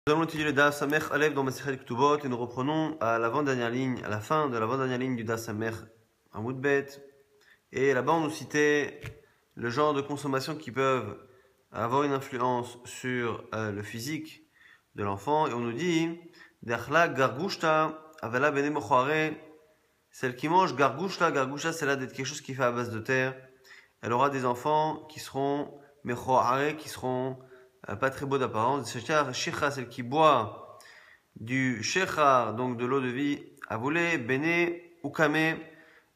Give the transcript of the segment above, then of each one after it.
Nous allons étudier le Daf Samech Aleph dans Masechet Ketubot et nous reprenons à l'avant-dernière ligne, à la fin de l'avant-dernière ligne du Daf Samech Amud Bet. Et là-bas, on nous citait le genre de consommation qui peuvent avoir une influence sur le physique de l'enfant. Et on nous dit D'achla gargushta avala bene mochare. Celle qui mange gargushta, gargushta, c'est là d'être quelque chose qui fait à base de terre. Elle aura des enfants qui seront mechoare, qui seront pas très beau d'apparence. Shechar, celle qui boit du shechar, donc de l'eau de vie, avoulé, bene, ukame,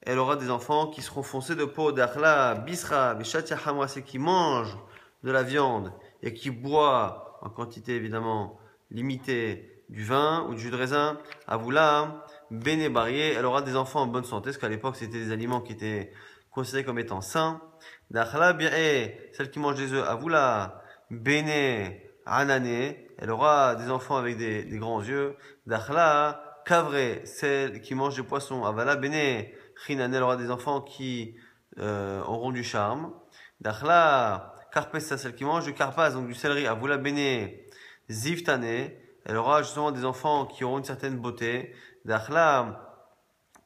elle aura des enfants qui seront foncés de peau. D'achla, bisra, bishatia hamra, celle qui mange de la viande et qui boit en quantité évidemment limitée du vin ou du jus de raisin. Avoula, bene barié, elle aura des enfants en bonne santé, parce qu'à l'époque c'était des aliments qui étaient considérés comme étant sains. D'achla, bi'e, celle qui mange des œufs. Avoula, bene, anané, elle aura des enfants avec des grands yeux. D'achla, kavré, celle qui mange des poissons. Avala, bene, chinane, elle aura des enfants qui auront du charme. D'achla, karpessa, celle qui mange du karpas, donc du céleri. Avoula, bene, ziftane, elle aura justement des enfants qui auront une certaine beauté. D'achla,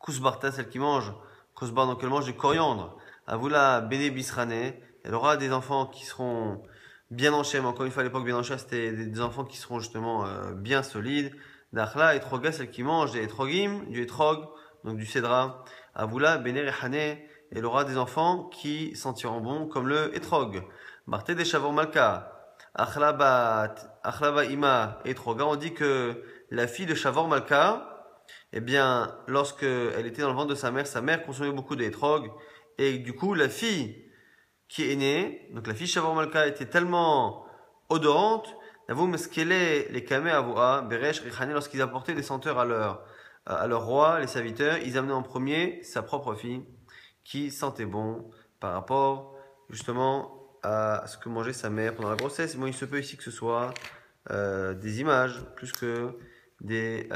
kusbarta, celle qui mange kosbar, donc elle mange du coriandre. Avoula, bene, bisrane, elle aura des enfants qui seront bien en chair, mais encore une fois à l'époque bien en chair c'était des enfants qui seront justement bien solides. D'achla, etroga, celle qui mange des etrogim, du etrog, donc du cédra. Avoula, bener et elle aura des enfants qui sentiront bon comme le etrog. Marte de shavor malka. Achlaba ima etroga, on dit que la fille de Shavor Malka, eh bien, lorsque elle était dans le ventre de sa mère consommait beaucoup d'étrog, et du coup la fille qui est née, donc la fille Shavor Malka était tellement odorante, les kameh avoua, beresh, richane, lorsqu'ils apportaient des senteurs à leur roi, les serviteurs, ils amenaient en premier sa propre fille, qui sentait bon par rapport, justement, à ce que mangeait sa mère pendant la grossesse. Bon, il se peut ici que ce soit des images, plus que des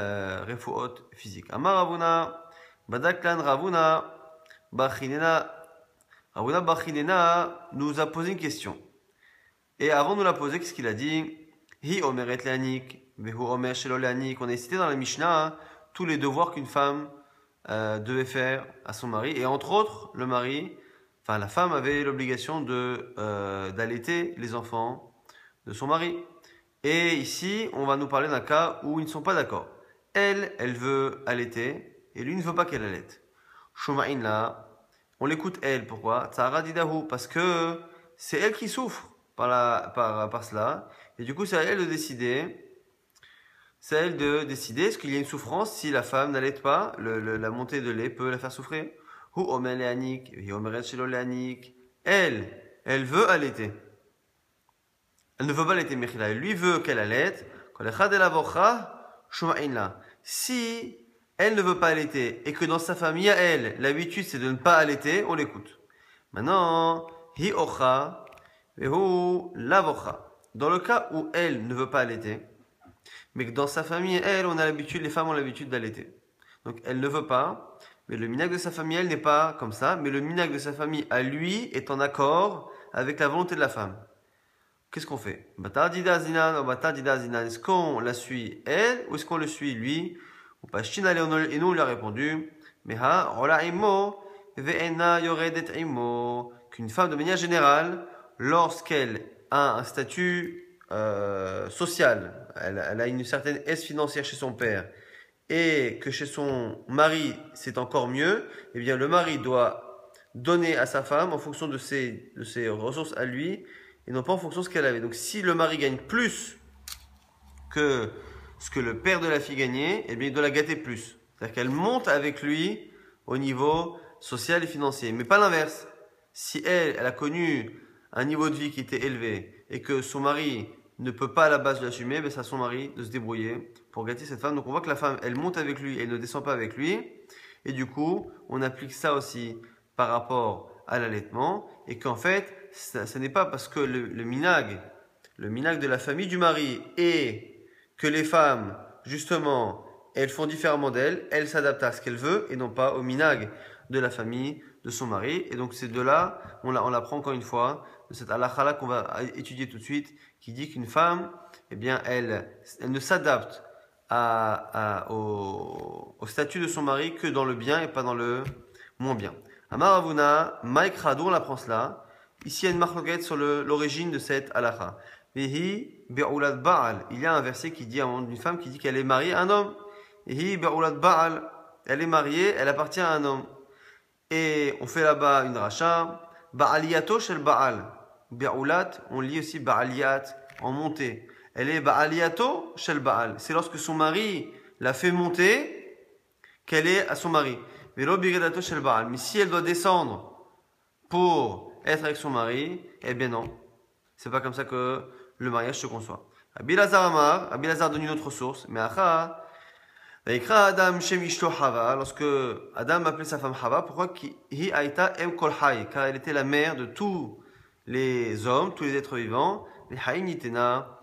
refuot physiques. Amar Ravuna, Badaklan Ravuna, Bachinena, Ravuna Bachinena nous a posé une question. Et avant de nous la poser, qu'est-ce qu'il a dit? Hi omeret leanik, vehu omer shelo leanik. On a cité dans la Mishnah tous les devoirs qu'une femme devait faire à son mari. Et entre autres, le mari, enfin la femme avait l'obligation d'allaiter les enfants de son mari. Et ici, on va nous parler d'un cas où ils ne sont pas d'accord. Elle veut allaiter et lui ne veut pas qu'elle allaite. Shuma'in là, on l'écoute elle. Pourquoi? Tzara didahu, parce que c'est elle qui souffre par cela. Et du coup, c'est à elle de décider. C'est à elle de décider est-ce qu'il y a une souffrance si la femme n'allaite pas. La montée de lait peut la faire souffrir. Hu omer leanik, hi omeret shelo leanik. Elle veut allaiter. Elle ne veut pas allaiter Mechila. Elle lui veut qu'elle allaite. Si elle ne veut pas allaiter et que dans sa famille, à elle, l'habitude c'est de ne pas allaiter, on l'écoute. Maintenant, hi ocha, vehu lavocha. Dans le cas où elle ne veut pas allaiter, mais que dans sa famille, elle, on a l'habitude, les femmes ont l'habitude d'allaiter. Donc elle ne veut pas, mais le minhag de sa famille, elle n'est pas comme ça, mais le minhag de sa famille, à lui, est en accord avec la volonté de la femme. Qu'est-ce qu'on fait? Est-ce qu'on la suit elle ou est-ce qu'on le suit lui? Et nous on lui a répondu qu'une femme de manière générale, lorsqu'elle a un statut social, elle a une certaine aise financière chez son père et que chez son mari c'est encore mieux, eh bien le mari doit donner à sa femme en fonction de ses ressources à lui et non pas en fonction de ce qu'elle avait. Donc si le mari gagne plus que ce que le père de la fille gagnait, eh bien il doit la gâter plus. C'est-à-dire qu'elle monte avec lui au niveau social et financier. Mais pas l'inverse. Si elle a connu un niveau de vie qui était élevé et que son mari ne peut pas à la base l'assumer, ben c'est à son mari de se débrouiller pour gâter cette femme. Donc on voit que la femme, elle monte avec lui et elle ne descend pas avec lui. Et du coup, on applique ça aussi par rapport à l'allaitement et qu'en fait, ce n'est pas parce que le minhag de la famille du mari est que les femmes, justement, elles font différemment d'elles, elles s'adaptent à ce qu'elles veulent et non pas au minhag de la famille de son mari. Et donc c'est de là, on l'apprend encore une fois, de cette halakha qu'on va étudier tout de suite, qui dit qu'une femme, eh bien, elle ne s'adapte au statut de son mari que dans le bien et pas dans le moins bien. Amar Ravuna, Maïk Radou, on apprend cela. Ici, il y a une marloquette sur l'origine de cette halakha. Vehi be'ulad ba'al. Il y a un verset qui dit à un moment d'une femme qui dit qu'elle est mariée à un homme. Vehi be'ulad ba'al. Elle est mariée, elle appartient à un homme. Et on fait là-bas une racha. Ba'aliyato shel ba'al. Be'ulat, on lit aussi ba'aliyat, en montée. Elle est ba'aliyato shel ba'al. C'est lorsque son mari la fait monter qu'elle est à son mari. Velo bigedato shel ba'al. Mais si elle doit descendre pour être avec son mari, eh bien non. C'est pas comme ça que le mariage se conçoit. Abilazar donne une autre source. Mais acha, Adam shemishto Hava, lorsque Adam appelait sa femme Hava, pourquoi hi aita em kol hay, car elle était la mère de tous les hommes, tous les êtres vivants. Les hay nitena.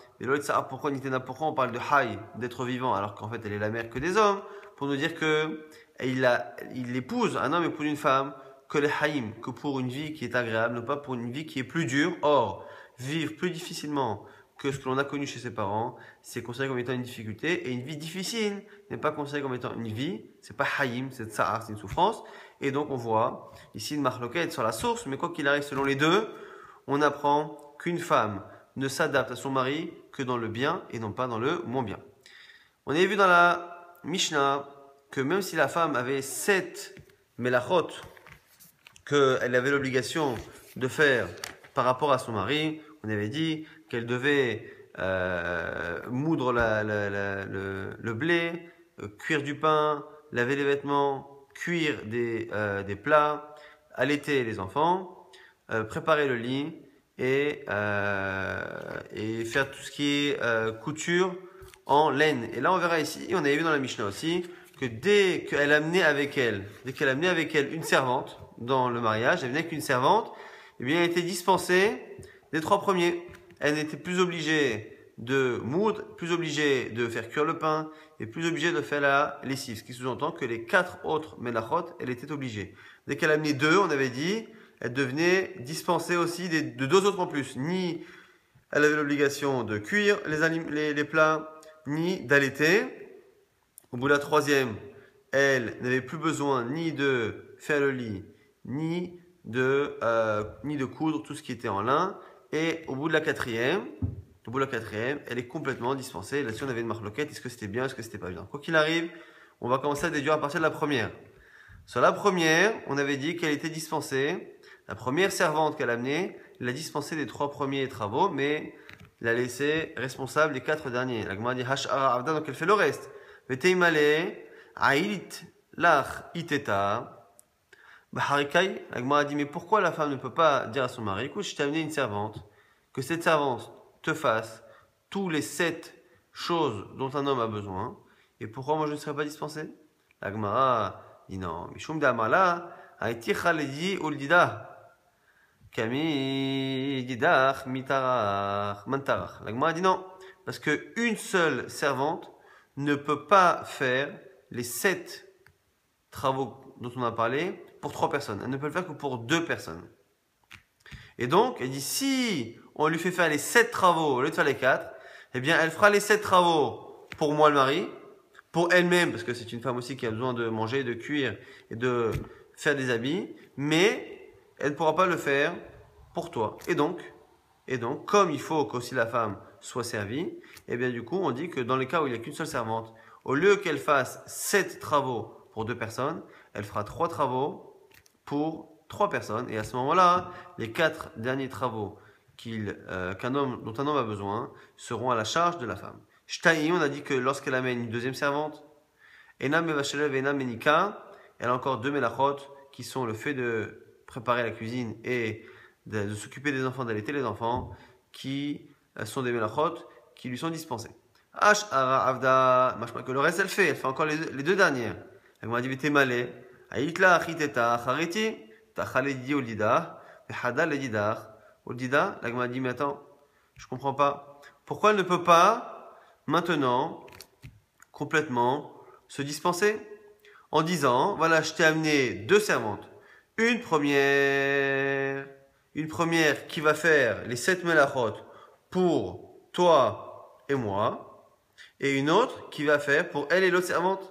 Pourquoi nitena? Pourquoi on parle de hay, d'être vivant, alors qu'en fait elle est la mère que des hommes, pour nous dire que il épouse, un homme épouse une femme, que les haïm, que pour une vie qui est agréable, non pas pour une vie qui est plus dure. Or, vivre plus difficilement que ce que l'on a connu chez ses parents, c'est considéré comme étant une difficulté, et une vie difficile n'est pas considérée comme étant une vie, c'est pas haïm, c'est tsa'ar, c'est une souffrance, et donc on voit ici une marloquette sur la source, mais quoi qu'il arrive selon les deux, on apprend qu'une femme ne s'adapte à son mari que dans le bien et non pas dans le moins bien. On avait vu dans la Mishnah que même si la femme avait 7 melachot qu'elle avait l'obligation de faire par rapport à son mari, on avait dit qu'elle devait moudre le blé, cuire du pain, laver les vêtements, cuire des plats, allaiter les enfants, préparer le lit et faire tout ce qui est couture en laine. Et là on verra ici, on avait vu dans la Mishnah aussi, que dès qu'elle amenait avec elle une servante dans le mariage, elle venait avec une servante, eh bien elle était dispensée des 3 premiers. Elle n'était plus obligée de moudre, plus obligée de faire cuire le pain et plus obligée de faire la lessive. Ce qui sous-entend que les 4 autres melachot, elle était obligée. Dès qu'elle amenait 2, on avait dit, elle devenait dispensée aussi de 2 autres en plus. Ni elle avait l'obligation de cuire les plats, ni d'allaiter. Au bout de la 3e, elle n'avait plus besoin ni de faire le lit, ni de coudre tout ce qui était en lin. Et au bout de la 4e, elle est complètement dispensée. Là-dessus, on avait une marloquette. Est-ce que c'était bien, est-ce que c'était pas bien? Quoi qu'il arrive, on va commencer à déduire à partir de la première. Sur la première, on avait dit qu'elle était dispensée. La première servante qu'elle a amenée, elle a dispensé des 3 premiers travaux, mais l'a laissé responsable des 4 derniers. La Gemara dit Hash'ara Avda, donc elle fait le reste. Veteimale, Ailit, Lach, Iteta. Baharikai, la Gemara dit, mais pourquoi la femme ne peut pas dire à son mari, écoute, je t'ai amené une servante, que cette servante te fasse tous les 7 choses dont un homme a besoin, et pourquoi moi je ne serais pas dispensé? La Gemara dit non, Mishum Damala, Aiti Khaledi Uldida, Kami Didach Mitarach Mantarach. La Gemara dit non, parce que une seule servante ne peut pas faire les 7 travaux dont on a parlé pour 3 personnes. Elle ne peut le faire que pour 2 personnes. Et donc, elle dit, si on lui fait faire les 7 travaux au lieu de faire les 4, eh bien, elle fera les 7 travaux pour moi, le mari, pour elle-même, parce que c'est une femme aussi qui a besoin de manger, de cuire et de faire des habits, mais elle ne pourra pas le faire pour toi. Et donc, comme il faut qu'aussi la femme soit servie, eh bien, du coup, on dit que dans les cas où il n'y a qu'une seule servante, au lieu qu'elle fasse 7 travaux pour 2 personnes, elle fera 3 travaux pour 3 personnes. Et à ce moment-là, les 4 derniers travaux dont un homme a besoin seront à la charge de la femme. Shtaï, on a dit que lorsqu'elle amène une deuxième servante, Enam Mevashelev et Enam Menika, elle a encore 2 melachot qui sont le fait de préparer la cuisine et de s'occuper des enfants, d'allaiter les enfants, qui sont des melachot qui lui sont dispensés. Ash'ara Avda, machma que le reste elle fait encore les 2 dernières. Elle m'a dit, mais t'es malé. Aïtla achiteta chariti, tachaledi oldida, vehada ledidar. Oldida, la Gemara dit, mais attends, je comprends pas. Pourquoi elle ne peut pas, maintenant, complètement, se dispenser? En disant, voilà, je t'ai amené 2 servantes. Une première Une première qui va faire les 7 melachot pour toi et moi, et une autre qui va faire pour elle et l'autre servante.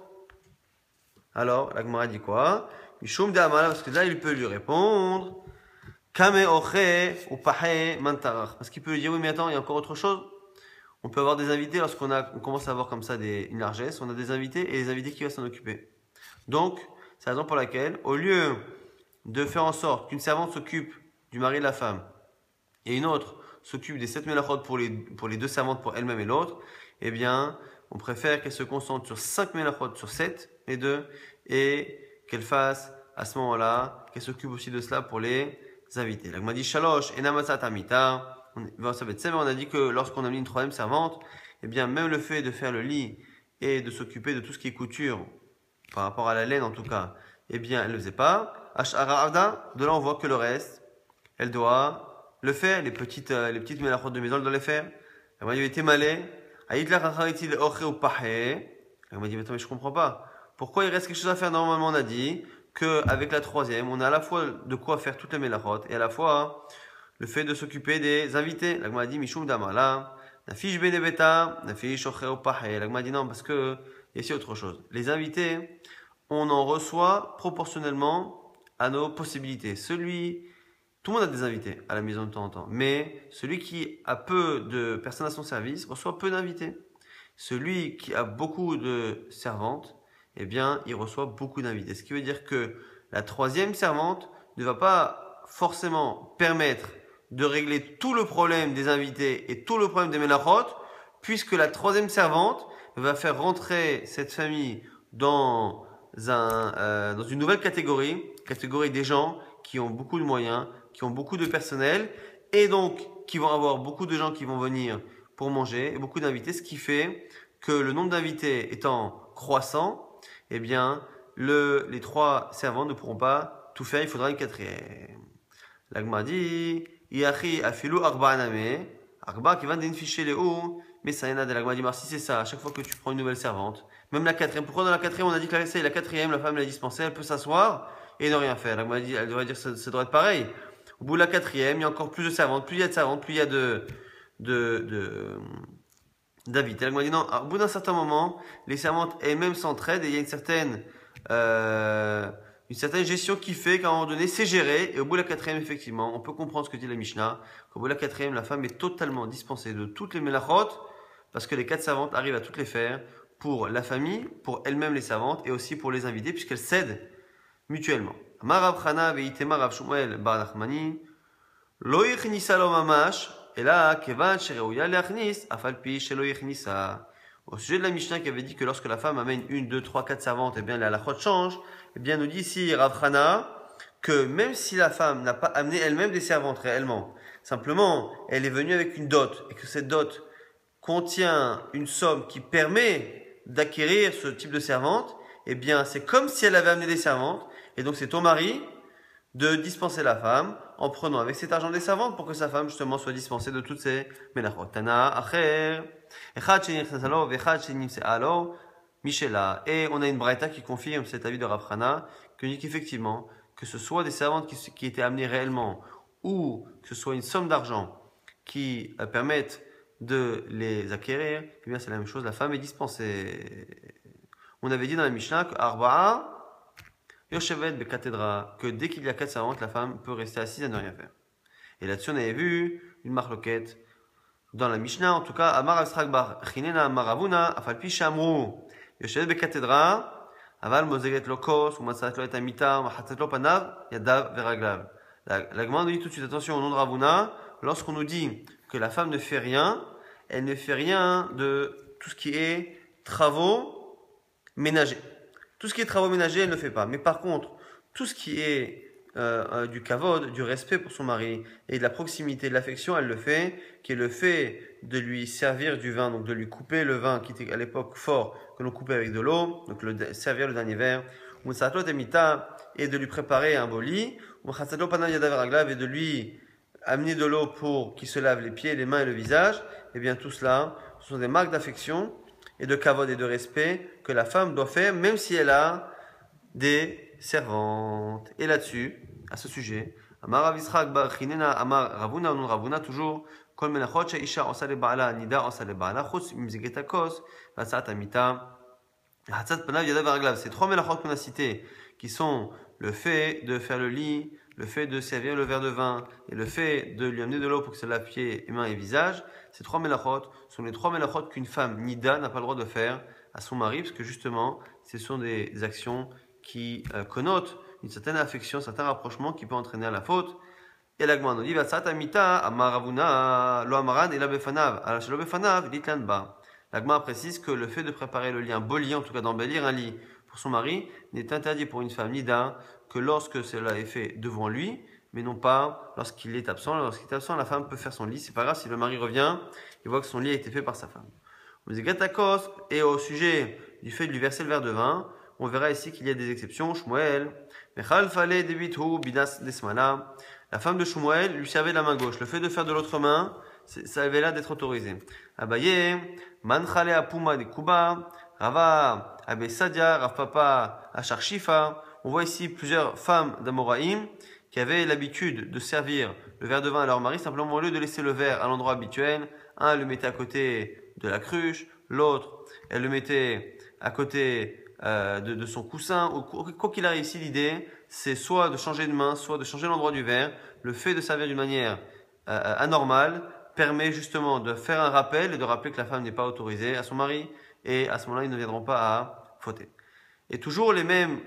Alors, la Gemara dit quoi? Mishum de Amala, parce que là, il peut lui répondre. Kame oche ou pahe mantarach. Parce qu'il peut lui dire, oui, mais attends, il y a encore autre chose. On peut avoir des invités lorsqu'on commence à avoir comme ça une largesse. On a des invités et les invités qui vont s'en occuper. Donc, c'est la raison pour laquelle, au lieu de faire en sorte qu'une servante s'occupe du mari et de la femme, et une autre s'occupe des 7 melachot pour les deux servantes, pour elle-même et l'autre, eh bien, on préfère qu'elle se concentre sur 5 melachot sur 7, les deux, et qu'elle fasse, à ce moment-là, qu'elle s'occupe aussi de cela pour les invités. La Gemara dit Shalosh, Enamasat Amita. On a dit que lorsqu'on a mis une troisième servante, eh bien, même le fait de faire le lit et de s'occuper de tout ce qui est couture, par rapport à la laine en tout cas, eh bien, elle ne le faisait pas. Ash'ara Avda, de là on voit que le reste, elle doit le faire, les petites melachot de maison, elle doit les faire. Elle m'a dit, était malé. Aït la rachariti le oche ou pahe. Elle m'a dit, mais attends, mais je comprends pas. Pourquoi il reste quelque chose à faire? Normalement, on a dit qu'avec la troisième, on a à la fois de quoi faire toutes les melachot et à la fois le fait de s'occuper des invités. La m'a dit, Mishum Damala, Nafish Benebeta, Nafish oche ou pahe. La m'a dit, non, parce que il y a aussi autre chose. Les invités, on en reçoit proportionnellement à nos possibilités. Tout le monde a des invités à la maison de temps en temps, mais celui qui a peu de personnes à son service reçoit peu d'invités. Celui qui a beaucoup de servantes, eh bien, il reçoit beaucoup d'invités. Ce qui veut dire que la troisième servante ne va pas forcément permettre de régler tout le problème des invités et tout le problème des melachot, puisque la troisième servante va faire rentrer cette famille dans une nouvelle catégorie des gens qui ont beaucoup de moyens, qui ont beaucoup de personnel, et donc qui vont avoir beaucoup de gens qui vont venir pour manger, et beaucoup d'invités, ce qui fait que le nombre d'invités étant croissant, eh bien, les trois servants ne pourront pas tout faire, il faudra une quatrième. La Gemara dit, Iachi afilu arba aname, arba qui va d'enficher les hauts, mais ça y en a de la Gemara dit, si c'est ça, à chaque fois que tu prends une nouvelle servante, même la quatrième, pourquoi dans la quatrième on a dit que c'est la quatrième, la femme l'a dispensée, elle peut s'asseoir et ne rien faire. La Gemara dit, elle devrait dire, ça devrait être pareil. Au bout de la quatrième, il y a encore plus de servantes, plus il y a de servantes, plus il y a d'invités. La Gemara dit, non, au bout d'un certain moment, les servantes elles-mêmes s'entraident et il y a une certaine gestion qui fait qu'à un moment donné, c'est géré. Et au bout de la quatrième, effectivement, on peut comprendre ce que dit la Mishnah, qu'au bout de la quatrième, la femme est totalement dispensée de toutes les melachot, parce que les 4 servantes arrivent à toutes les faire pour la famille, pour elles-mêmes les servantes, et aussi pour les invités, puisqu'elles cèdent mutuellement. Marav Chana veitema Rav Shmuel bar Nachmani, lo yichnisa lo mamash, et là, kevan shereouya leachnis, afalpi shelo yichnisa. Au sujet de la Mishnah qui avait dit que lorsque la femme amène 1, 2, 3, 4 servantes, eh bien la halachot change. Eh bien, nous dit ici Rav Chana que même si la femme n'a pas amené elle-même des servantes réellement, simplement, elle est venue avec une dot, et que cette dot contient une somme qui permet d'acquérir ce type de servante, eh bien, c'est comme si elle avait amené des servantes, et donc c'est ton mari de dispenser la femme en prenant avec cet argent des servantes pour que sa femme justement soit dispensée de toutes ces melachot. Tana acher, echad shenichsasalo, vechad shenimsealo, Michela. Et on a une braïta qui confirme cet avis de Rav Chana, qui dit qu'effectivement, que ce soit des servantes qui étaient amenées réellement, ou que ce soit une somme d'argent qui permettent de les acquérir, eh bien c'est la même chose, la femme est dispensée. On avait dit dans la Mishnah que Arba'a, Yoshevet Bekatedra, que dès qu'il y a 4 servantes, la femme peut rester assise à ne rien faire. Et là-dessus, on avait vu une marloquette dans la Mishnah, en tout cas, Amar Asrak Bar Chinena Maravuna, Afalpi Shamru, Yoshevet Bekatedra, Aval Mozeget Lokos, ou Matzat Lo et Amita, Mahatzat Lo Panav, Yadav Veraglav. La Gemara nous dit tout de suite, attention au nom de Ravuna, lorsqu'on nous dit que la femme ne fait rien, elle ne fait rien de tout ce qui est travaux ménagers. Tout ce qui est travaux ménagers, elle ne le fait pas. Mais par contre, tout ce qui est du kavod, du respect pour son mari et de la proximité, de l'affection, elle le fait, qui est le fait de lui servir du vin, donc de lui couper le vin qui était à l'époque fort, que l'on coupait avec de l'eau, donc servir le dernier verre, et de lui préparer un beau lit, et de lui amener de l'eau pour qu'il se lave les pieds, les mains et le visage. Et bien tout cela, ce sont des marques d'affection et de kavod et de respect que la femme doit faire, même si elle a des servantes. Et là-dessus, à ce sujet, Amar Rav Yitzchak bar Chinena, Amar Ravuna, non Ravuna, toujours. Kol menachot she'isha osa leba'ala, nida osa leba'ala, chutz mimzeget hakos, v'atzat amita, hatzat panav yadav v'raglav. Ces trois melachot qu'on a cités, qui sont le fait de faire le lit, le fait de servir le verre de vin et le fait de lui amener de l'eau pour que ça lave pieds, mains et visage, ces trois melachot sont les trois melachot qu'une femme nida n'a pas le droit de faire à son mari, parce que justement, ce sont des actions qui connotent une certaine affection, un certain rapprochement qui peut entraîner à la faute. Et la Gemara nous dit, Vatsat amita amar Ravuna lo amaran et la befanav. Alors chez le befanav, dit l'anba. La Gemara précise que le fait de préparer le lit, un beau lit, en tout cas d'embellir un lit pour son mari, n'est interdit pour une femme nida que lorsque cela est fait devant lui, mais non pas lorsqu'il est absent. Lorsqu'il est absent, la femme peut faire son lit. C'est pas grave si le mari revient et voit que son lit a été fait par sa femme. Et au sujet du fait de lui verser le verre de vin, on verra ici qu'il y a des exceptions. Shmuel, la femme de Shmuel lui servait la main gauche. Le fait de faire de l'autre main, ça avait l'air d'être autorisé. Abaye, manchale apuma de Kuba, Rava, Abe Sadia, Rav Papa, Achar Shifa. On voit ici plusieurs femmes d'Amoraïm qui avaient l'habitude de servir le verre de vin à leur mari, simplement au lieu de laisser le verre à l'endroit habituel. Un le mettait à côté de la cruche, l'autre, elle le mettait à côté de son coussin. Quoi qu'il arrive ici, l'idée, c'est soit de changer de main, soit de changer l'endroit du verre. Le fait de servir d'une manière anormale permet justement de faire un rappel et de rappeler que la femme n'est pas autorisée à son mari, et à ce moment-là, ils ne viendront pas à fauter. Et toujours la même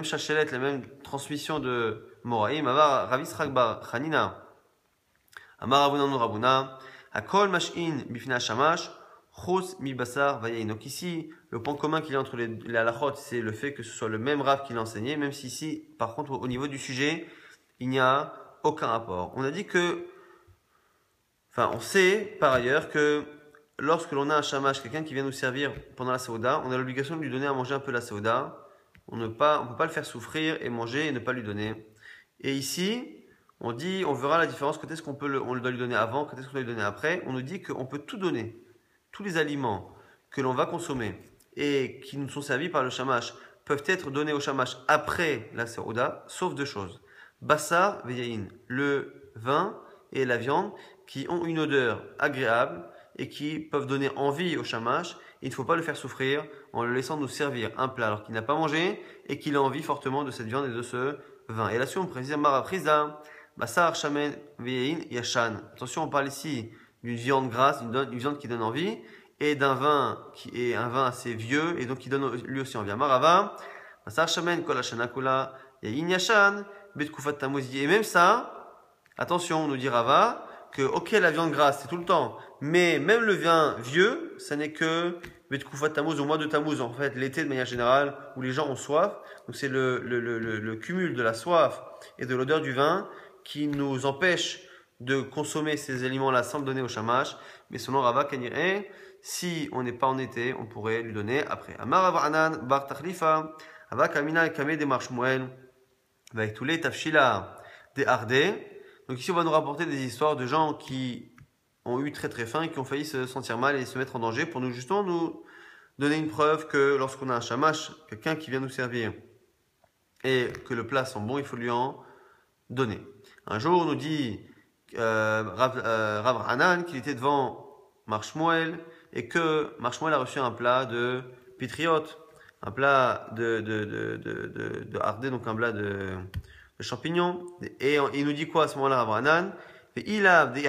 chachelette, la même transmission de Moraïm. Amar Rav Yitzchak bar Chanina, Amar Ravuna non Ravuna, Hakol mash'in bifna shamash, chos mi basar vayayin. Donc ici, le point commun qu'il y a entre les halachot, c'est le fait que ce soit le même Rav qui l'a enseigné, même si ici, par contre, au niveau du sujet, il n'y a aucun rapport. On a dit on sait par ailleurs que lorsque l'on a un shamash, quelqu'un qui vient nous servir pendant la saouda, on a l'obligation de lui donner à manger un peu la saouda. On ne peut pas le faire souffrir et manger et ne pas lui donner. Et ici, on verra la différence, quand est-ce on le doit lui donner avant, quand est-ce qu'on doit lui donner après. On nous dit qu'on peut tout donner. Tous les aliments que l'on va consommer et qui nous sont servis par le shamash peuvent être donnés au shamash après la saouda, sauf deux choses. Bassar veyayin, le vin et la viande qui ont une odeur agréable et qui peuvent donner envie au shamash. Il ne faut pas le faire souffrir en le laissant nous servir un plat alors qu'il n'a pas mangé et qu'il a envie fortement de cette viande et de ce vin. Et là-dessus, on précise Maraprisa, Bassar, Shamen, Veyin, Yashan. Attention, on parle ici d'une viande grasse, une viande qui donne envie, et d'un vin qui est un vin assez vieux et donc qui donne lui aussi envie. Marava, Bassar, Shamen, Kol Hashana Kula, Yayin, Yashan, Betkufat Tamuzi. Et même ça, attention, on nous dit Rava, que ok, la viande grasse, c'est tout le temps, mais même le vin vieux, ça n'est que Betkufat Tammuz, au mois de Tammuz, en fait, l'été de manière générale, où les gens ont soif. Donc c'est le cumul de la soif et de l'odeur du vin qui nous empêche de consommer ces aliments-là sans le donner au shamash. Mais selon Rava Kaniré, si on n'est pas en été, on pourrait lui donner après. Amar Rav Anan bar Tachlifa, Ava Kamina Kameh de Marshmuel, avec tous les tafshila des Hardé. Donc ici, on va nous rapporter des histoires de gens qui ont eu très très faim et qui ont failli se sentir mal et se mettre en danger pour justement nous donner une preuve que lorsqu'on a un shamash, quelqu'un qui vient nous servir et que le plat sent bon, il faut lui en donner. Un jour, on nous dit Rav Hanan qu'il était devant Marshmuel et que Marshmuel a reçu un plat de pitriote, un plat de hardé, donc un plat de champignons. Et il nous dit quoi à ce moment-là, Rav Hanan? Il a des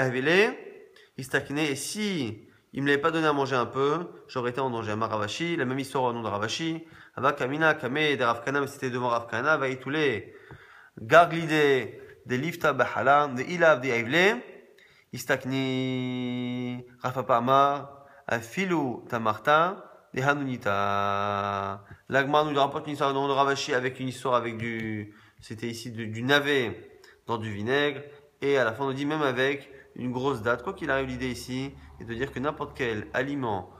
et si il me l'avait pas donné à manger un peu, j'aurais été en danger. Amar Ravashi, la même histoire au nom de Ravashi. Ava Kamina, Kame, de Rav Kana, mais c'était devant Rav Kana, va y tous les garglide, des lifta bahala, de ilav, de aivle, istakni, Rav Papa Amar, afilu tamarta, de hanunita. L'Agmar nous rapporte une histoire au nom de Ravashi avec une histoire avec c'était ici du navet dans du vinaigre, et à la fin on nous dit même avec une grosse date. Quoi qu'il arrive, l'idée ici est de dire que n'importe quel aliment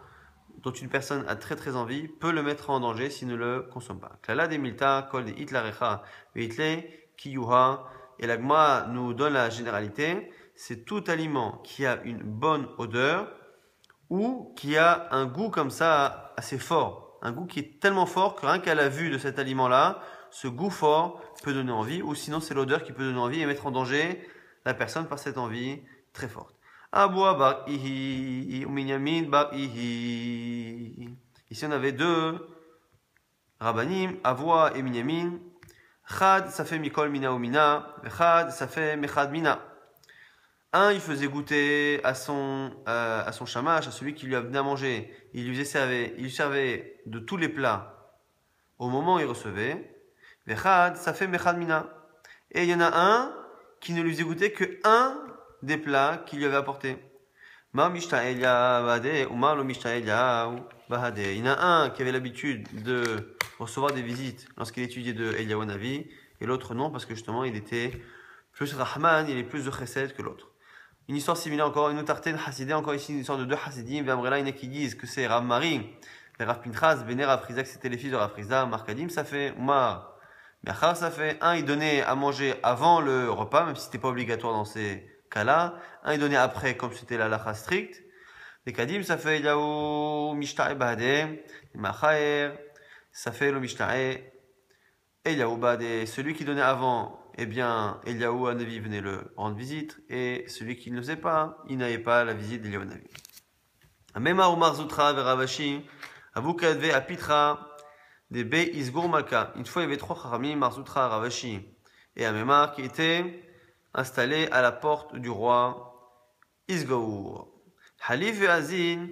dont une personne a très très envie peut le mettre en danger s'il ne le consomme pas. Klala de milta, kol de itlarecha, veitle, kiyuha. Et l'agma nous donne la généralité. C'est tout aliment qui a une bonne odeur ou qui a un goût comme ça assez fort. Un goût qui est tellement fort que rien qu'à la vue de cet aliment-là, ce goût fort peut donner envie, ou sinon c'est l'odeur qui peut donner envie et mettre en danger la personne par cette envie très forte. Aboua bar ihi, ou minyamin bar ihi. Ici on avait deux rabbanim, Avoua et Minyamin. Chad, ça fait mikol mina ou mina, Chad, ça fait mechad mina. Un, il faisait goûter à son shamash, à celui qui lui a donné à manger. Il lui servait de tous les plats au moment où il recevait. Vechad, ça fait mechad mina. Et il y en a un qui ne lui faisait goûter que un des plats qu'il lui avait apporté. Ma mishta'elia vade ou ma lo mishta'elia vade. Il y en a un qui avait l'habitude de recevoir des visites lorsqu'il étudiait de Eliyahu Navi, et l'autre non, parce que justement il était plus Rahman, il est plus de Chesed que l'autre. Une histoire similaire encore, une autre artène Hasidé, encore ici une histoire de deux Hasidim, Vamrela, il y en a qui disent que c'est Rav Mari, et Rav Pinchas, Béné, Rav Friza, que c'était les fils de Rav Friza, Markadim, ça fait Umar. Mechar, ça fait un, il donnait à manger avant le repas, même si c'était pas obligatoire dans ces cas-là. Un, il donnait après, comme c'était la lacha stricte. Les Kadim, ça fait Eliyahu Mishta'e Bahade, Machaer, ça fait le Mishta'e Eliyahu Bahade. Celui qui donnait avant, eh bien, Eliyahu Hanavi venait le rendre visite, et celui qui ne le faisait pas, il n'avait pas la visite d'Eliyahu Hanavi. Amema Umar Zutra Veravashi, Avukadve Apitra, des Be Isgour Malka. Une fois, il y avait trois Chachamim, Marzutra, Ravashi et Amemar, qui étaient installés à la porte du roi Isgour. Halif et Azin,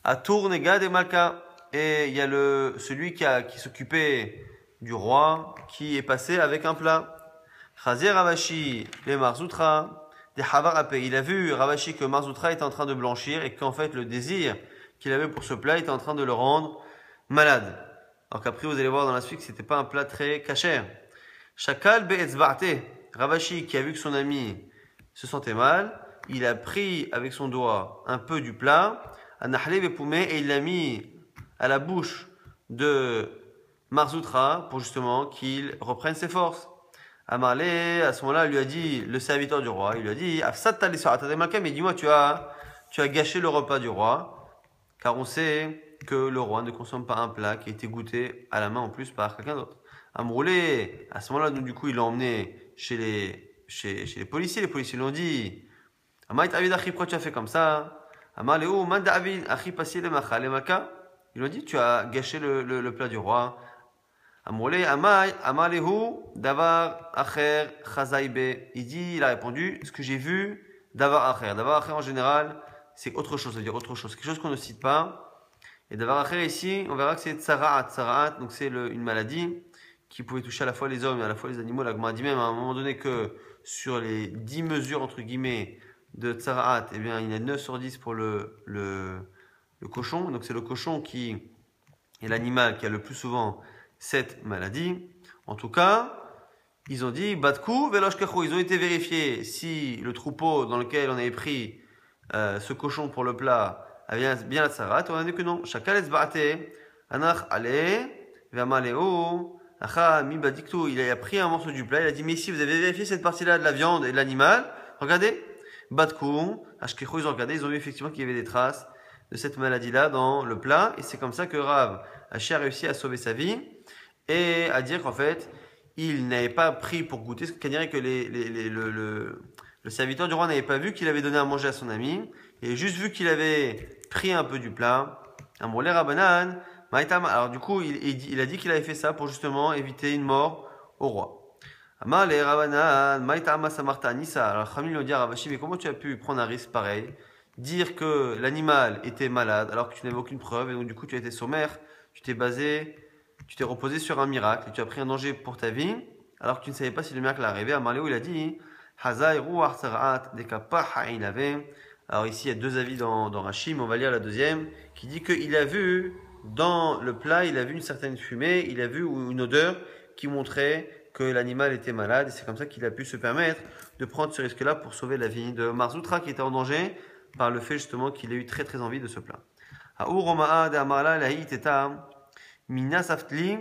Atour Negad et Malka. Et il y a celui qui s'occupait du roi, qui est passé avec un plat. Chazir Ravashi, les Marzutra, des Havar Apé. Il a vu Ravashi que Marzutra était en train de blanchir et qu'en fait, le désir qu'il avait pour ce plat était en train de le rendre malade. Alors qu'après, vous allez voir dans la suite que c'était pas un plat très cachère. Shakal be'etzba'te. Ravashi, qui a vu que son ami se sentait mal, il a pris avec son doigt un peu du plat, anahle be'poumé, et il l'a mis à la bouche de Marzutra pour justement qu'il reprenne ses forces. Amarle, à ce moment-là, lui a dit, le serviteur du roi, il lui a dit, Afsat mais dis-moi, tu as gâché le repas du roi, car on sait que le roi ne consomme pas un plat qui a été goûté à la main en plus par quelqu'un d'autre. Amroulé, à ce moment-là, donc, du coup, il l'a emmené chez les policiers. Les policiers l'ont dit, Amaït Avid Achi, pourquoi tu as fait comme ça? Amarléou, Manda Avid Achi Passi le Macha, le Maka. Ils lui ont dit, tu as gâché le plat du roi. Amroulé, Amaléou, Davar Acher Chazaïbe. Il a répondu, ce que j'ai vu, Davar Acher. Davar Acher en général, c'est autre chose, ça veut dire autre chose. Quelque chose qu'on ne cite pas. Et Davar Acher ici, on verra que c'est Tsara'at. Tsara'at, donc c'est une maladie qui pouvait toucher à la fois les hommes et à la fois les animaux. La Gemara dit même à un moment donné que sur les 10 mesures, entre guillemets, de Tsara'at, eh bien, il y a 9 sur 10 pour le cochon. Donc c'est le cochon qui est l'animal qui a le plus souvent cette maladie. En tout cas, ils ont dit Batkou, Velosh Kachou. Ils ont été vérifiés si le troupeau dans lequel on avait pris ce cochon pour le plat avait bien la tsarat. On a dit que non. Chakal esba'ate, anach ale, ve'amaleo, acha mi badiktu. Il a pris un morceau du plat. Il a dit mais si vous avez vérifié cette partie-là de la viande et de l'animal, regardez. Batkou, Ashkechou, ils ont regardé, ils ont vu effectivement qu'il y avait des traces de cette maladie-là dans le plat. Et c'est comme ça que Rav Ashi a réussi à sauver sa vie et à dire qu'en fait, il n'avait pas pris pour goûter, ce qui dirait que le serviteur du roi n'avait pas vu qu'il avait donné à manger à son ami, et juste vu qu'il avait pris un peu du plat. Alors du coup, il a dit qu'il avait fait ça pour justement éviter une mort au roi. Alors Khamil lui dit à Ravashi, mais comment tu as pu prendre un risque pareil, dire que l'animal était malade alors que tu n'avais aucune preuve, et donc du coup tu as été sommaire, tu t'es reposé sur un miracle, et tu as pris un danger pour ta vie, alors que tu ne savais pas si le miracle arrivait. À Marléo, il a dit, alors ici, il y a deux avis dans Rashi, mais on va lire la deuxième, qui dit qu'il a vu, dans le plat, il a vu une certaine fumée, il a vu une odeur qui montrait que l'animal était malade, et c'est comme ça qu'il a pu se permettre de prendre ce risque-là pour sauver la vie de Marzutra, qui était en danger, par le fait justement qu'il ait eu très très envie de ce plat. Mina Saftli,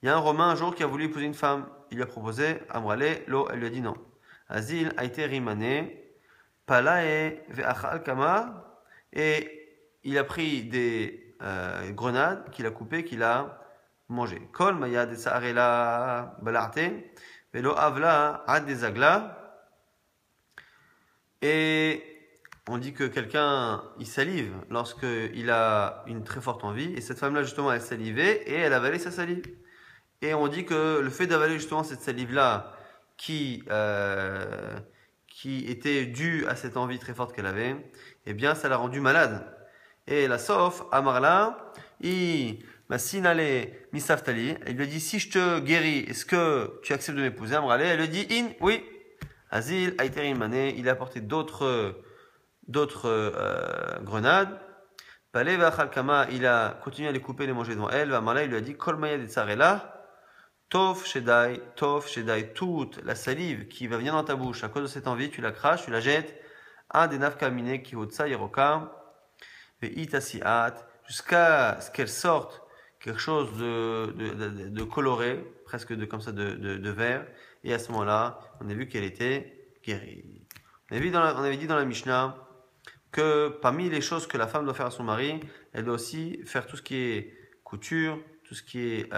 il y a un Romain un jour qui a voulu épouser une femme. Il lui a proposé, Amrale, l'eau, elle lui a dit non. Azil a été rimane, Palae ve'achal kama, et il a pris des grenades qu'il a coupées, qu'il a manger. Kol maya de sa'arela balarte, velo avla ad des agla. Et on dit que quelqu'un, il salive lorsqu'il a une très forte envie. Et cette femme-là, justement, elle salivait et elle avalait sa salive. Et on dit que le fait d'avaler justement cette salive-là, qui était due à cette envie très forte qu'elle avait, eh bien, ça l'a rendue malade. Et la Sof, Amarla, il m'a signalé Misaftali. Il lui a dit, si je te guéris, est-ce que tu acceptes de m'épouser? Amrale, elle lui dit, oui. Azil, Aiterim Mané, il a apporté d'autres grenades. Palé Vachalkama, il a continué à les couper et les manger devant elle. Amarla, il lui a dit, Kol Maya de Tsarela, Tov Shedai, toute la salive qui va venir dans ta bouche à cause de cette envie, tu la craches, tu la jettes. Un des nafkamine qui otsa yeroka, veitasiat, jusqu'à ce qu'elle sorte quelque chose de coloré, presque comme ça de vert. Et à ce moment-là, on a vu qu'elle était guérie. On avait dit dans la Mishnah que parmi les choses que la femme doit faire à son mari, elle doit aussi faire tout ce qui est couture, tout ce qui est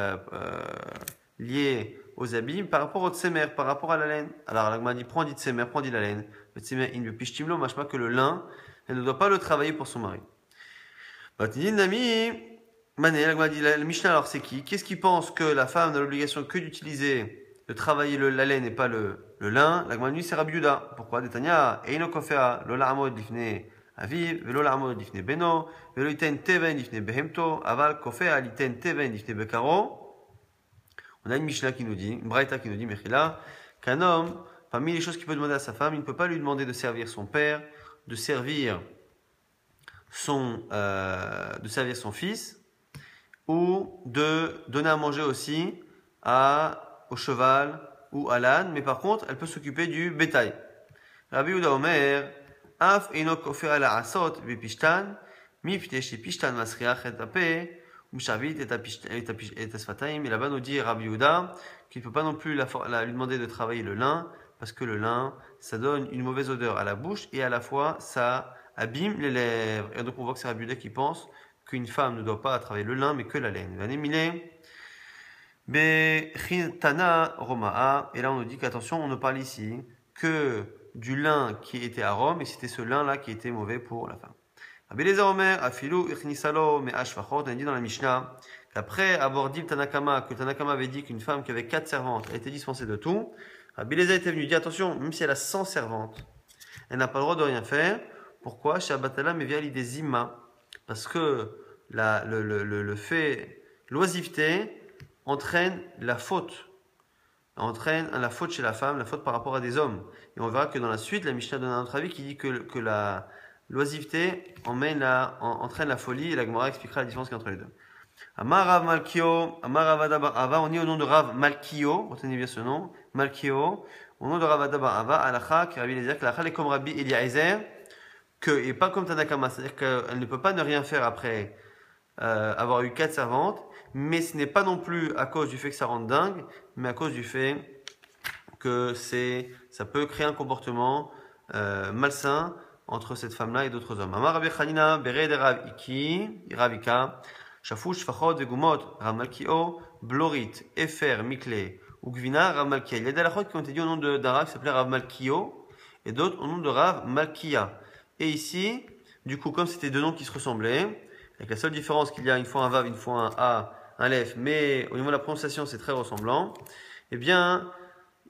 lié aux habits par rapport au tsemer, par rapport à la laine. Alors la Gemara dit prends dit tsemer, prends dit la laine. Le tsemer in le pishtimlo, machma que le lin, elle ne doit pas le travailler pour son mari. Batini nami, mané, la Gemara dit le Mishnah, alors c'est qui? Qu'est-ce qui pense que la femme a l'obligation que d'utiliser, de travailler la laine et pas le lin? La Gemara dit c'est Rabbi Yehuda. Pourquoi? Detania, eino kofea, lola amod lifne aviv, velola amod lifne beno, velo iten teven lifne behemto, aval kofea liten teven lifne bekaro. On a une Mishnah qui nous dit, une Braïta qui nous dit, Mechila, qu'un homme, parmi les choses qu'il peut demander à sa femme, il ne peut pas lui demander de servir son père, de servir son fils, ou de donner à manger aussi au cheval ou à l'âne, mais par contre, elle peut s'occuper du bétail. Rabbi Yehuda Omer, Af enok ofer ala asot bepishtan, mipte she pishtan masriach et ape, et là-bas nous dit Rabbi Yehuda qu'il ne peut pas non plus lui demander de travailler le lin, parce que le lin, ça donne une mauvaise odeur à la bouche et à la fois ça abîme les lèvres. Et donc on voit que c'est Rabbi Yehuda qui pense qu'une femme ne doit pas travailler le lin mais que la laine. Et là on nous dit qu'attention, on ne parle ici que du lin qui était à Rome et c'était ce lin-là qui était mauvais pour la femme. Rabbi Eliezer Omer, Afilu Ichnisalo Me'ashfachot, on a dit dans la Mishnah qu'après avoir dit que Tanakama avait dit qu'une femme qui avait 4 servantes était dispensée de tout, Rabbi Eliezer était venu dire attention, même si elle a 100 servantes, elle n'a pas le droit de rien faire. Pourquoi? Shabbatala Mevia l'idée Zima, parce que le fait, l'oisiveté entraîne la faute chez la femme, la faute par rapport à des hommes. Et on verra que dans la suite, la Mishnah donne un autre avis qui dit que l'oisiveté entraîne la folie et la Gemara expliquera la différence entre les deux. Amar Rav Malkio, Amar Rav Ada bar Ava, on dit au nom de Rav Malkio, retenez bien ce nom, Malkio, au nom de Rav Ada bar Ava, Alacha, qui Rabbi Eliezer, que l'Alacha est comme Rabbi Eliezer, et pas comme Tanakama, c'est-à-dire qu'elle ne peut pas ne rien faire après avoir eu 4 servantes, mais ce n'est pas non plus à cause du fait que ça rende dingue, mais à cause du fait que ça peut créer un comportement malsain entre cette femme-là et d'autres hommes. Amar Rabbi Chanina, Bered Rav Ika, Shafouch, Fachot, Vegumot, Rav Malkio, Blorit, Efer, Mikle, Ugvina, Rav Malkia. Il y a des halachot qui ont été dit au nom d'un Rav qui s'appelait Rav Malkio, et d'autres au nom de Rav Malkia. Et ici, du coup, comme c'était deux noms qui se ressemblaient, avec la seule différence qu'il y a une fois un Vav, une fois un A, un Lef, mais au niveau de la prononciation, c'est très ressemblant, eh bien,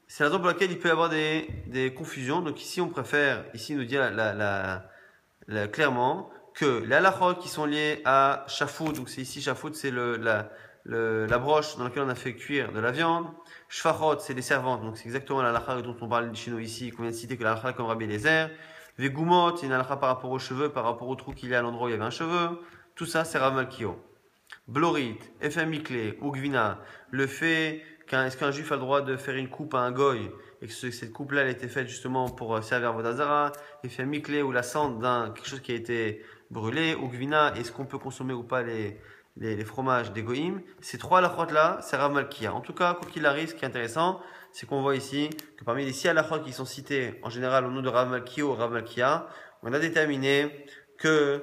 c'est la raison pour laquelle il peut y avoir des confusions. Donc ici, on préfère, ici, nous dire clairement que les halachot qui sont liés à shafout, donc c'est ici shafout, c'est la broche dans laquelle on a fait cuire de la viande. Shfachot, c'est les servantes, donc c'est exactement la halakha dont on parle chez nous ici, qu'on vient de citer que la halakha comme Rabbi Eliezer. Vegumot, c'est une halakha par rapport aux cheveux, par rapport au trou qu'il y a à l'endroit où il y avait un cheveu. Tout ça, c'est Rav Malkio. Blorit, Efemikle, Ugvina, le fait est-ce qu'un juif a le droit de faire une coupe à un goy et que cette coupe-là elle a été faite justement pour servir Vodazara, Efemikle ou la cendre d'un quelque chose qui a été brûlé, Ugvina, est-ce qu'on peut consommer ou pas les fromages des goïms? Ces trois halachot-là, c'est Rav Malkia. En tout cas, quoi qu'il arrive, ce qui est intéressant, c'est qu'on voit ici que parmi les 6 halachot qui sont cités en général au nom de Rav Malkio ou Rav Malkia, on a déterminé que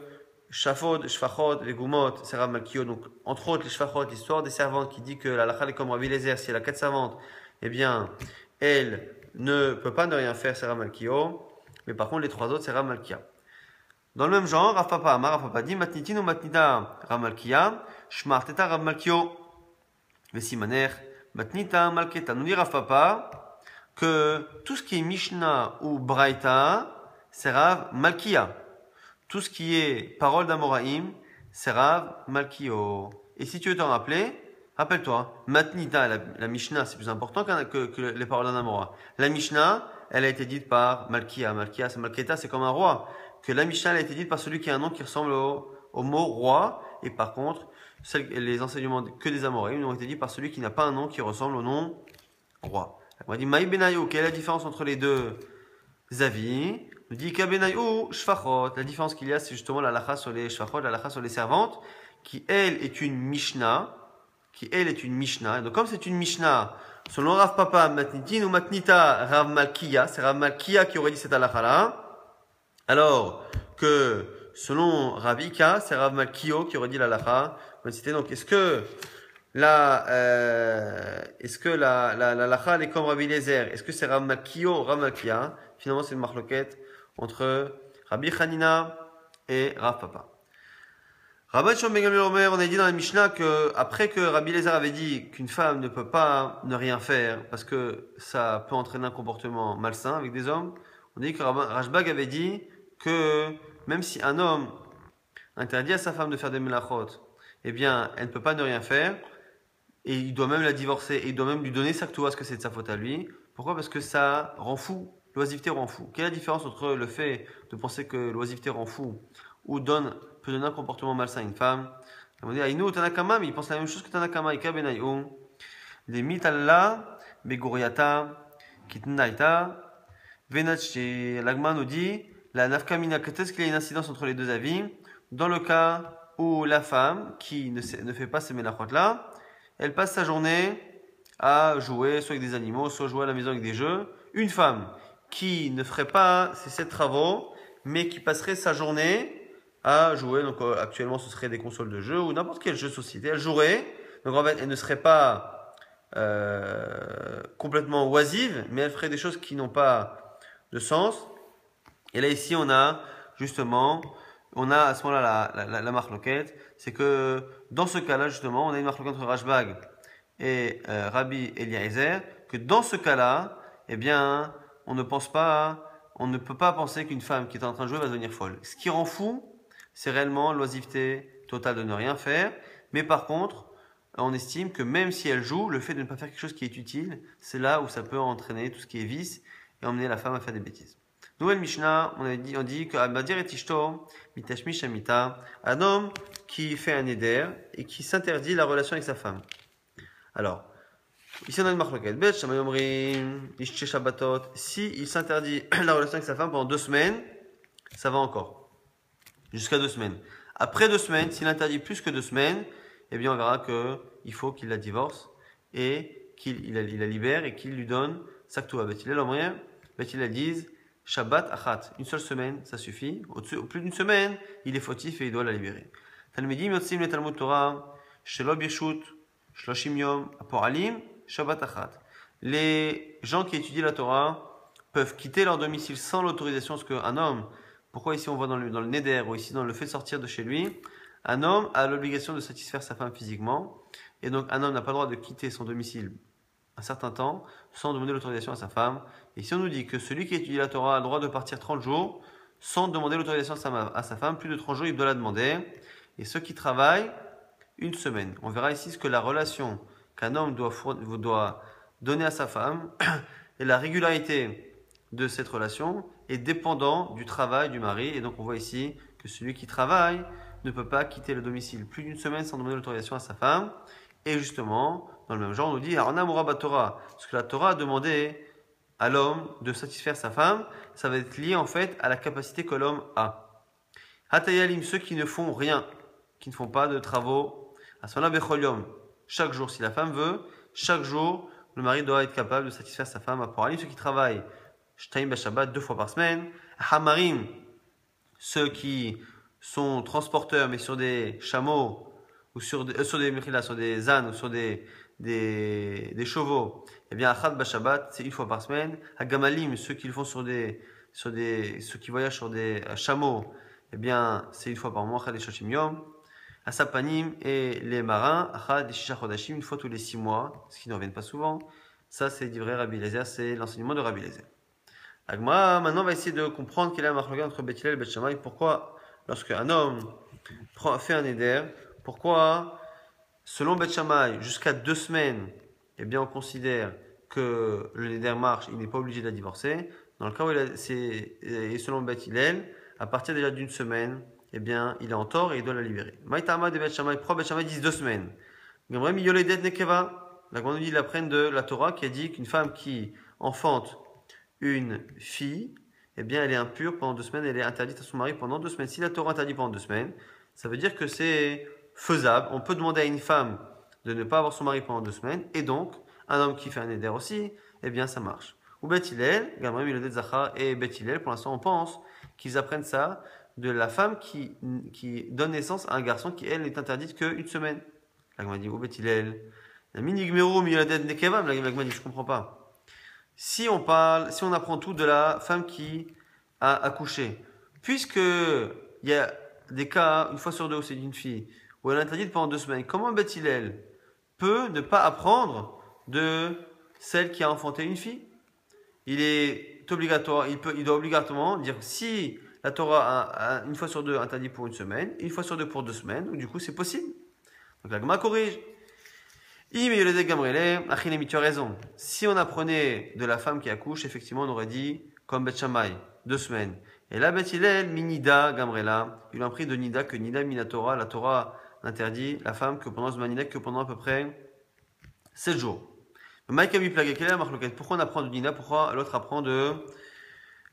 Shafod, Shfachot, les Goumot, c'est Rav Malkio. Donc, entre autres, les Shfachot, l'histoire des servantes qui dit que la Lacha est comme Rabbi Eliezer, si elle a 4 servantes, eh bien, elle ne peut pas ne rien faire, c'est Rav Malkio. Mais par contre, les 3 autres, c'est Rav Malkia. Dans le même genre, Rav Papa Amar, Rav Papa dit, Matnitin ou Matnita Rav Malkia, Shmarteta Rav Malkio. Vesimaner, Matnita Malketa. Nous dit Rav Papa que tout ce qui est Mishnah ou Braïta, c'est Rav Malkia. Tout ce qui est parole d'Amoraïm, c'est Rav Malkio. Et si tu veux t'en rappeler, rappelle-toi, Matnita, la Mishnah, c'est plus important que les paroles d'un Amora. La Mishnah, elle a été dite par Malkia. Malketa, c'est comme un roi. Que la Mishnah, elle a été dite par celui qui a un nom qui ressemble au mot roi. Et par contre, les enseignements que des Amoraïm ont été dits par celui qui n'a pas un nom qui ressemble au nom roi. On va dire, Maï Benayo, quelle est la différence entre les deux avis? On dit Kabenayou, Shfachot. La différence qu'il y a, c'est justement la lacha sur les Shfachot, la lacha sur les servantes, qui elle est une Mishnah. Et donc, comme c'est une Mishnah, selon Rav Papa, Matnitin ou Matnita, Rav Malkia, c'est Rav Malkia qui aurait dit cette lacha là. Alors que selon Rav Ika, c'est Rav Malkio qui aurait dit la lacha. Donc, est-ce que la lacha elle est comme Rav Eliezer? Est-ce que c'est Rav Malkio ou Rav Malkia? Finalement, c'est une marloquette entre Rabbi Hanina et Rav Papa. Rabbi Shimon ben Gamliel Omer, on a dit dans la Mishnah que après que Rabbi Eliezer avait dit qu'une femme ne peut pas ne rien faire parce que ça peut entraîner un comportement malsain avec des hommes, on a dit que Rashbag avait dit que même si un homme interdit à sa femme de faire des melachot, eh bien, elle ne peut pas ne rien faire et il doit même la divorcer et il doit même lui donner sa k'touva parce que c'est de sa faute à lui. Pourquoi? Parce que ça rend fou. L'oisiveté rend fou. Quelle est la différence entre le fait de penser que l'oisiveté rend fou ou peut donner un comportement malsain à une femme? On dit, Aïnou, Tanakama, mais il pense la même chose que Tanakama. Ika benaïou. Les mitalla, beguriata, kitnaita, venachi. L'agma nous dit, la nafkamina, qu'est-ce qu'il y a une incidence entre les deux avis? Dans le cas où la femme, qui ne fait pas ces melachot-là, elle passe sa journée à jouer, soit avec des animaux, soit jouer à la maison avec des jeux. Une femme qui ne ferait pas ces 7 travaux, mais qui passerait sa journée à jouer. Donc actuellement, ce serait des consoles de jeux ou n'importe quel jeu de société. Elle jouerait. Donc en fait, elle ne serait pas complètement oisive, mais elle ferait des choses qui n'ont pas de sens. Et là, ici, on a justement, à ce moment-là la marloquette. C'est que dans ce cas-là, justement, on a une marloquette entre Rashbag et Rabbi Eliezer, que dans ce cas-là, eh bien, on ne peut pas penser qu'une femme qui est en train de jouer va devenir folle. Ce qui rend fou, c'est réellement l'oisiveté totale de ne rien faire. Mais par contre, on estime que même si elle joue, le fait de ne pas faire quelque chose qui est utile, c'est là où ça peut entraîner tout ce qui est vice et emmener la femme à faire des bêtises. Nouvelle Mishnah, on dit que Abadir et Tishto, Mitashmi Shamita, un homme qui fait un éder et qui s'interdit la relation avec sa femme. Alors, ici on a une marloquette. Bet Shamayomrim, Ishche Shabbatot. Si il s'interdit la relation avec sa femme pendant 2 semaines, ça va encore. Jusqu'à 2 semaines. Après 2 semaines, s'il interdit plus que 2 semaines, eh bien on verra qu'il faut qu'il la divorce et qu'il la libère et qu'il lui donne sa k'touva. Bet Hillel Omrim, Bet Hillel disent Shabbat achat. Une seule semaine, ça suffit. Au plus d'une semaine, il est fautif et il doit la libérer. Talmidim yotzim le Talmud Torah, shelo birshut, shloshim yom, aporalim, Shabbat achat. Les gens qui étudient la Torah peuvent quitter leur domicile sans l'autorisation, parce qu'un homme, pourquoi ici on voit dans le neder ou ici dans le fait de sortir de chez lui, un homme a l'obligation de satisfaire sa femme physiquement, et donc un homme n'a pas le droit de quitter son domicile un certain temps sans demander l'autorisation à sa femme. Et si on nous dit que celui qui étudie la Torah a le droit de partir 30 jours sans demander l'autorisation à sa femme, plus de 30 jours il doit la demander, et ceux qui travaillent 1 semaine. On verra ici ce que la relation qu'un homme doit donner à sa femme et la régularité de cette relation est dépendant du travail du mari. Et donc on voit ici que celui qui travaille ne peut pas quitter le domicile plus d'1 semaine sans demander l'autorisation à sa femme. Et justement, dans le même genre, on nous dit Arnamura Torah, parce que la Torah a demandé à l'homme de satisfaire sa femme, ça va être lié en fait à la capacité que l'homme a. Hatayalim, ceux qui ne font rien, qui ne font pas de travaux, à ce moment-là, Becholium, chaque jour, si la femme veut, chaque jour, le mari doit être capable de satisfaire sa femme. Pour aller ceux qui travaillent, Shtaim Shabbat 2 fois par semaine. Hamarim, ceux qui son transporteur, mais sur des chameaux, ou sur des ânes, ou sur des chevaux, eh bien, Achad Bashabat, c'est une fois par semaine. Hagamalim, ceux qui le font ceux qui voyagent sur des chameaux, eh bien, c'est une fois par mois, Achad Shashim Yom. Asapanim et les marins, Achad Shisha Chodashim, une fois tous les 6 mois, ce qui ne reviennent pas souvent. Ça, c'est d'Ivrei Rabbi Eliezer, c'est l'enseignement de Rabbi Eliezer. Agma, maintenant, on va essayer de comprendre quelle est la marloga entre Beth Hillel et Beth Shammai. Pourquoi, lorsque un homme fait un éder, pourquoi, selon Beth Shammai, jusqu'à 2 semaines, eh bien, on considère que le éder marche, il n'est pas obligé de la divorcer. Dans le cas où et selon Beth Hillel, à partir déjà d'une semaine, eh bien, il est en tort et il doit la libérer. Maïtama de Beth Shammai, pourquoi Beth Shammai disent 2 semaines? Gamrem Yoledet Nekeva. La grande dit, ils apprennent de la Torah qui a dit qu'une femme qui enfante une fille, eh bien, elle est impure pendant 2 semaines, elle est interdite à son mari pendant 2 semaines. Si la Torah interdit pendant 2 semaines, ça veut dire que c'est faisable. On peut demander à une femme de ne pas avoir son mari pendant 2 semaines, et donc, un homme qui fait un éder aussi, eh bien, ça marche. Ou Beth Hillel, Gamrem Yoledet Zachar et Beth Hillel, pour l'instant, on pense qu'ils apprennent ça de la femme qui donne naissance à un garçon qui, elle, n'est interdite qu'une semaine. La Gemara dit, ou Beth Hillel, la minigmeru miyoledet nekevam, la Gemara dit, je comprends pas. Si on apprend tout de la femme qui a accouché, puisque il y a des cas, une fois sur 2 où c'est une fille, où elle est interdite pendant 2 semaines, comment Beth Hillel peut ne pas apprendre de celle qui a enfanté une fille? Il est obligatoire, il doit obligatoirement dire si la Torah a une fois sur 2 interdit pour une semaine, une fois sur 2 pour 2 semaines, donc du coup c'est possible. Donc la Gemara corrige. Tu as raison. Si on apprenait de la femme qui accouche, effectivement on aurait dit comme Beth Shammai, 2 semaines. Et là Beth Hillel, minida gamrela, il a pris de nida que nida minatora, la Torah interdit la femme que pendant Zmanina, que pendant à peu près 7 jours. Pourquoi on apprend de nida, pourquoi l'autre apprend de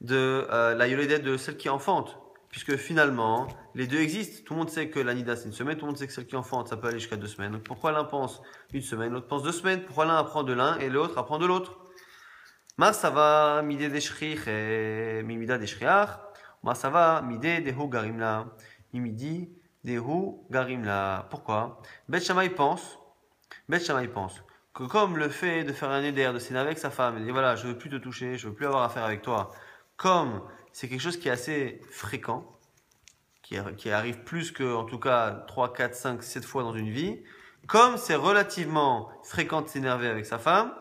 la yoledet de celle qui enfante? Puisque finalement, les deux existent. Tout le monde sait que la nida c'est une semaine, tout le monde sait que celle qui enfante ça peut aller jusqu'à 2 semaines. Donc pourquoi l'un pense une semaine, l'autre pense 2 semaines? Pourquoi l'un apprend de l'un et l'autre apprend de l'autre? Marsava midé deshrich et mimida deshriach. Marsava midé dehu garimla. Mimidi dehu garimla. Pourquoi? Beth Shammai pense que comme le fait de faire un éder, de s'énerver avec sa femme, il dit voilà, je veux plus te toucher, je veux plus avoir affaire avec toi, comme c'est quelque chose qui est assez fréquent, qui arrive plus que, en tout cas, 3, 4, 5, 7 fois dans une vie, comme c'est relativement fréquent de s'énerver avec sa femme,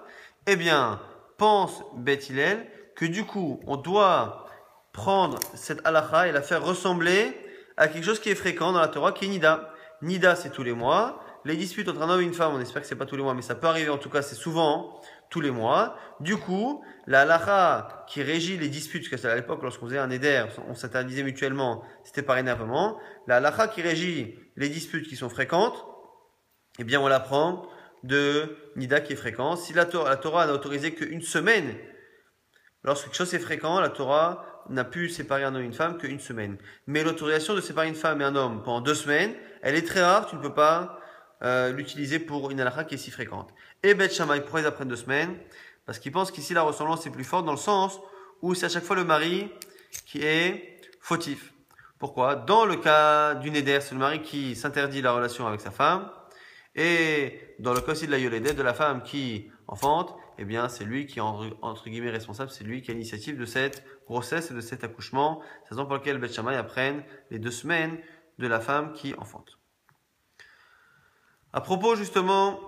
eh bien, pense Beth Hillel que du coup, on doit prendre cette halakha et la faire ressembler à quelque chose qui est fréquent dans la Torah, qui est Nida. Nida, c'est tous les mois. Les disputes entre un homme et une femme, on espère que c'est pas tous les mois, mais ça peut arriver, en tout cas, c'est souvent tous les mois. Du coup, la halakha qui régit les disputes, parce que à l'époque, lorsqu'on faisait un éder, on s'interdisait mutuellement, c'était par énervement. La halakha qui régit les disputes qui sont fréquentes, eh bien, on la prend de Nida qui est fréquent. Si la Torah n'a autorisé qu'une semaine, lorsque quelque chose est fréquent, la Torah n'a pu séparer un homme et une femme qu'une semaine. Mais l'autorisation de séparer une femme et un homme pendant 2 semaines, elle est très rare, tu ne peux pas l'utiliser pour une halakha qui est si fréquente. Et Beth Shammai, pourquoi ils apprennent 2 semaines? Parce qu'ils pensent qu'ici la ressemblance est plus forte dans le sens où c'est à chaque fois le mari qui est fautif. Pourquoi? Dans le cas du neder, c'est le mari qui s'interdit la relation avec sa femme. Et dans le cas aussi de la yoledet, de la femme qui enfante, eh bien c'est lui qui est entre guillemets responsable, c'est lui qui a l'initiative de cette grossesse et de cet accouchement. C'est la raison pour laquelle Beth Shammai apprennent les 2 semaines de la femme qui enfante. À propos justement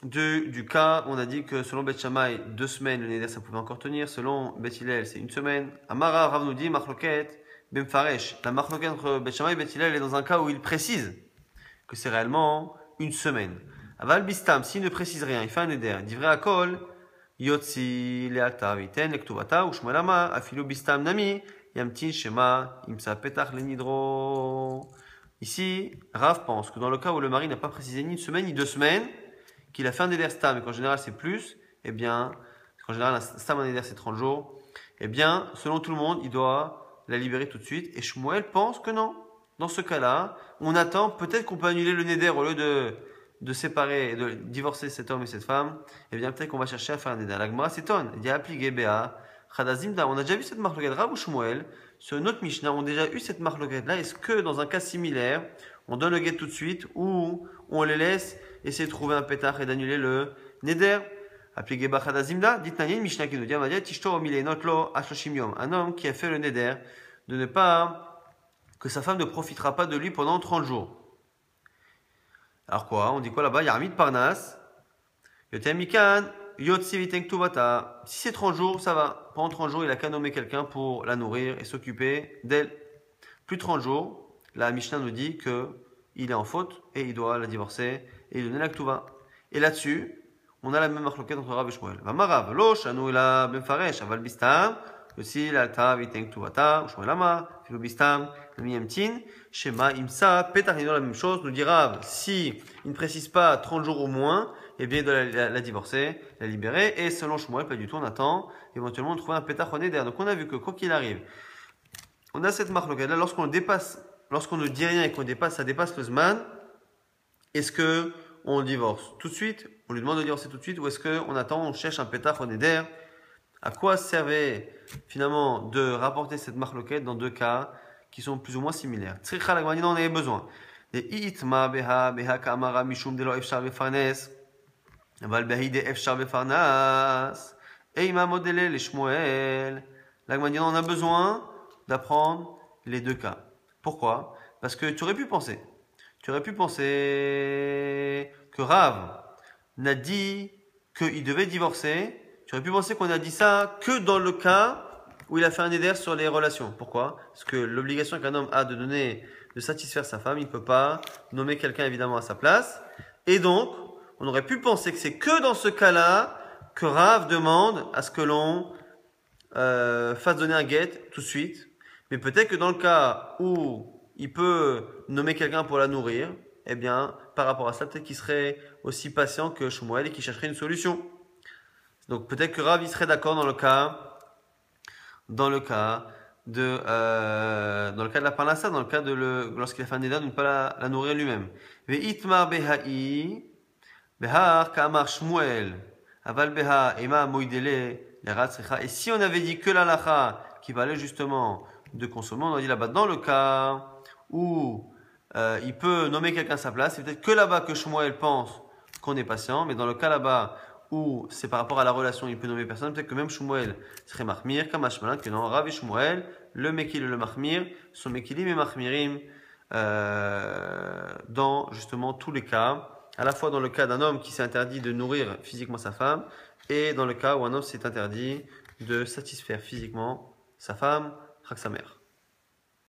du cas, on a dit que selon Beth Shammai, 2 semaines, le neder ça pouvait encore tenir. Selon Beth Hillel, c'est 1 semaine. Amara Rav nous dit, Machloket, Bemfaresh. La Machloket entre Beth Shammai et Beth Hillel est dans un cas où il précise que c'est réellement 1 semaine. Aval Bistam, s'il ne précise rien, il fait un neder. Divrei Akol, Yotzi Lealta Viten, Lektuvata, ou Shmuelama, Afilu Bistam Nami, Yamtin Shema, Imsa Petach Lenidro. Ici, Rav pense que dans le cas où le mari n'a pas précisé ni 1 semaine ni 2 semaines, qu'il a fait un neder stam et qu'en général c'est plus, eh bien, qu'en général un stam un neder c'est 30 jours, eh bien, selon tout le monde, il doit la libérer tout de suite. Et Shmuel pense que non. Dans ce cas-là, on attend, peut-être qu'on peut annuler le neder au lieu de séparer, de divorcer cet homme et cette femme, eh bien, peut-être qu'on va chercher à faire un neder. La Gemara s'étonne. Il dit, appliqué Béa, Chadazimda. On a déjà vu cette marque de Rav ou Shmuel sur une autre Mishnah, ont déjà eu cette marloquette là. Est-ce que dans un cas similaire, on donne le guet tout de suite ou on les laisse essayer de trouver un pétard et d'annuler le neder? Appliqué Bachadazimda, dit Tanya, une Mishnah qui nous dit un homme qui a fait le neder de ne pas, que sa femme ne profitera pas de lui pendant 30 jours. Alors quoi? On dit quoi là-bas? Yarmid Parnas, Yotemikan, Yotsivitektuvata. Si c'est 30 jours, ça va. Pendant 30 jours, il a qu'à nommer quelqu'un pour la nourrir et s'occuper d'elle. Plus de 30 jours, la Mishnah nous dit qu'il est en faute et il doit la divorcer et lui donner la ktuva. Et là-dessus, on a la même marloquette entre Rav et Shmuel. Vamarav, lo shanu ila ben faresh, aval bistam, aussi l'alta viten ktuvata, Shmuel ama, filo bistam, miyemtin, shema imsa, pétarino la même chose, nous dit Rav, si il ne précise pas 30 jours au moins, eh bien il doit la divorcer, la libérer, et selon Shmuel, pas du tout, on attend éventuellement de trouver un pétard neder. Donc on a vu que quoi qu'il arrive, on a cette marloquette là, lorsqu'on ne dit rien et qu'on dépasse, ça dépasse le zman, est-ce que on le divorce tout de suite, on lui demande de divorcer tout de suite, ou est-ce qu'on attend, on cherche un pétard au neder? À quoi servait finalement de rapporter cette marloquette dans deux cas qui sont plus ou moins similaires? Tzricha la on avait besoin. De itma beha kamara mishum de lo efshar befarnes, aval behi de efshar befarnas, eima modele le Shmuel. La on a besoin d'apprendre les deux cas. Pourquoi? Parce que tu aurais pu penser que Rav n'a dit qu'il devait divorcer. Tu aurais pu penser qu'on a dit ça que dans le cas où il a fait un éder sur les relations. Pourquoi? Parce que l'obligation qu'un homme a de satisfaire sa femme, il ne peut pas nommer quelqu'un évidemment à sa place. Et donc, on aurait pu penser que c'est que dans ce cas-là que Rav demande à ce que l'on fasse donner un guet tout de suite. Mais peut-être que dans le cas où il peut nommer quelqu'un pour la nourrir, eh bien, par rapport à ça, peut-être qu'il serait aussi patient que Shmuel et qu'il chercherait une solution. Donc peut-être que Rav il serait d'accord dans le cas de la parnassa, dans le cas lorsqu'il a fait un édat de ne pas la nourrir lui-même. Ve'itmar behai behar kamar Shmuel aval beha ema moidele l'erat sricha. Et si on avait dit que l'alacha qui valait justement de consommer, on a dit là-bas dans le cas où il peut nommer quelqu'un à sa place, c'est peut-être que là-bas que Shmuel pense qu'on est patient, mais dans le cas là-bas où c'est par rapport à la relation, il peut nommer personne, peut-être que même Shmuel serait mahmir, comme Ashmalan, que non, Rav et Shmuel, le mekil et le mahmir, sont mekilim et mahmirim dans justement tous les cas, à la fois dans le cas d'un homme qui s'est interdit de nourrir physiquement sa femme, et dans le cas où un homme s'est interdit de satisfaire physiquement sa femme, sa mère.